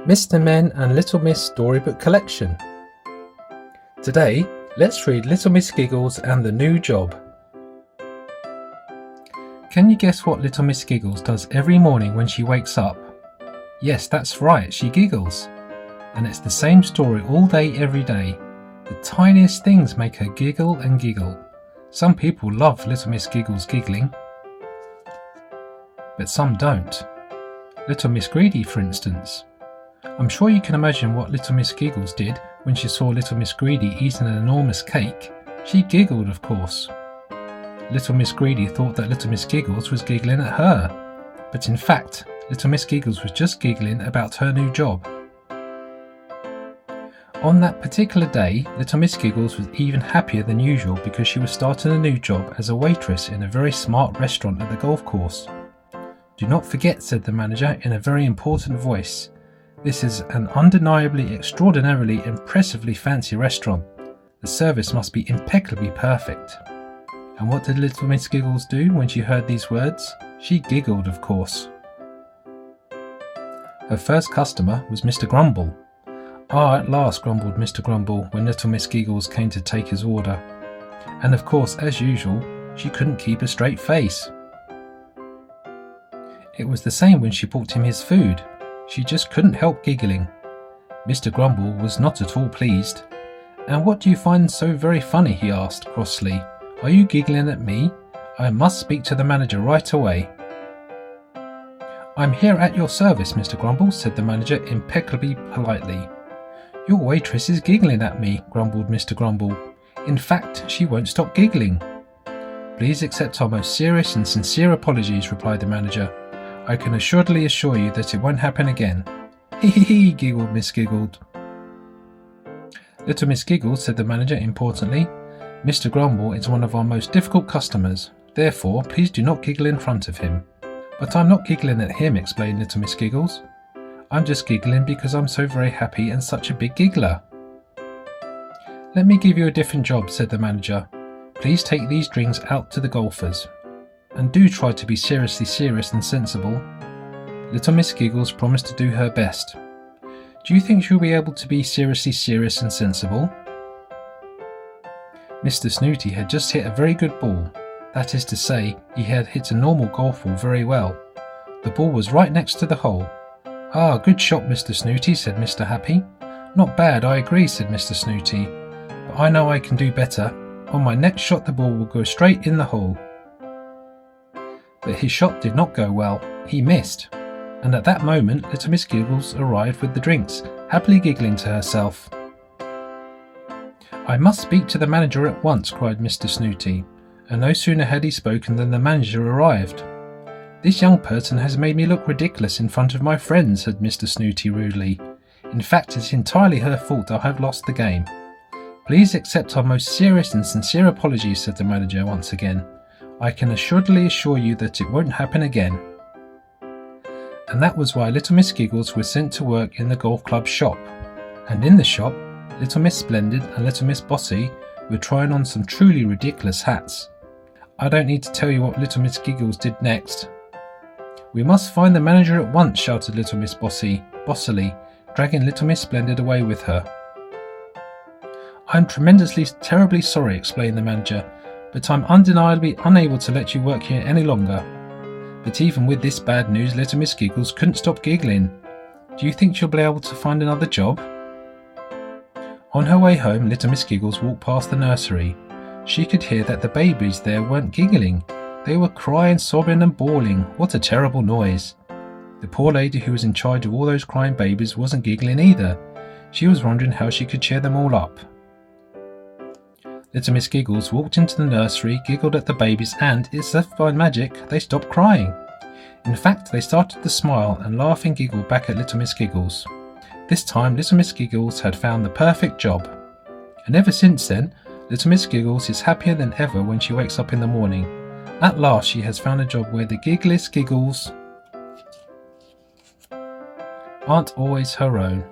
Mr. Men and Little Miss Storybook Collection. Today, let's read Little Miss Giggles and the New Job. Can you guess what Little Miss Giggles does every morning when she wakes up? Yes, that's right, she giggles. And it's the same story all day every day. The tiniest things make her giggle and giggle. Some people love Little Miss Giggles giggling, but some don't. Little Miss Greedy, for instance. I'm sure you can imagine what Little Miss Giggles did when she saw Little Miss Greedy eating an enormous cake. She giggled, of course. Little Miss Greedy thought that Little Miss Giggles was giggling at her, but in fact, Little Miss Giggles was just giggling about her new job. On that particular day, Little Miss Giggles was even happier than usual because she was starting a new job as a waitress in a very smart restaurant at the golf course. "Do not forget," said the manager in a very important voice. "This is an undeniably, extraordinarily, impressively fancy restaurant. The service must be impeccably perfect." And what did Little Miss Giggles do when she heard these words? She giggled, of course. Her first customer was Mr. Grumble. "Ah, at last," grumbled Mr. Grumble when Little Miss Giggles came to take his order. And of course, as usual, she couldn't keep a straight face. It was the same when she brought him his food. She just couldn't help giggling. Mr. Grumble was not at all pleased. "And what do you find so very funny?" he asked crossly. "Are you giggling at me? I must speak to the manager right away." "I'm here at your service, Mr. Grumble," said the manager impeccably politely. "Your waitress is giggling at me," grumbled Mr. Grumble. "In fact, she won't stop giggling." "Please accept our most serious and sincere apologies," replied the manager. "I can assuredly assure you that it won't happen again." "Hee hee hee," giggled Miss Giggled. "Little Miss Giggles," said the manager importantly, "Mr. Grumble is one of our most difficult customers. Therefore, please do not giggle in front of him." "But I'm not giggling at him," explained Little Miss Giggles. "I'm just giggling because I'm so very happy and such a big giggler." "Let me give you a different job," said the manager. "Please take these drinks out to the golfers. And do try to be seriously serious and sensible." Little Miss Giggles promised to do her best. "Do you think she'll be able to be seriously serious and sensible?" Mr. Snooty had just hit a very good ball. That is to say, he had hit a normal golf ball very well. The ball was right next to the hole. "Ah, good shot, Mr. Snooty," said Mr. Happy. "Not bad, I agree," said Mr. Snooty. "But I know I can do better. On my next shot the ball will go straight in the hole." But his shot did not go well. He missed. And at that moment Little Miss Giggles arrived with the drinks, happily giggling to herself. "I must speak to the manager at once," cried Mr. Snooty. And no sooner had he spoken than the manager arrived. "This young person has made me look ridiculous in front of my friends," said Mr. Snooty rudely. "In fact, it's entirely her fault I have lost the game." "Please accept our most serious and sincere apologies," said the manager once again. "I can assuredly assure you that it won't happen again." And that was why Little Miss Giggles was sent to work in the golf club shop. And in the shop, Little Miss Splendid and Little Miss Bossy were trying on some truly ridiculous hats. I don't need to tell you what Little Miss Giggles did next. "We must find the manager at once," shouted Little Miss Bossily, dragging Little Miss Splendid away with her. "I'm tremendously, terribly sorry," explained the manager, "but I'm undeniably unable to let you work here any longer." But even with this bad news, Little Miss Giggles couldn't stop giggling. "Do you think she'll be able to find another job?" On her way home, Little Miss Giggles walked past the nursery. She could hear that the babies there weren't giggling. They were crying, sobbing and bawling. What a terrible noise. The poor lady who was in charge of all those crying babies wasn't giggling either. She was wondering how she could cheer them all up. Little Miss Giggles walked into the nursery, giggled at the babies and, as if by magic, they stopped crying. In fact, they started to smile and laugh and giggle back at Little Miss Giggles. This time Little Miss Giggles had found the perfect job. And ever since then, Little Miss Giggles is happier than ever when she wakes up in the morning. At last she has found a job where the giggliest giggles aren't always her own.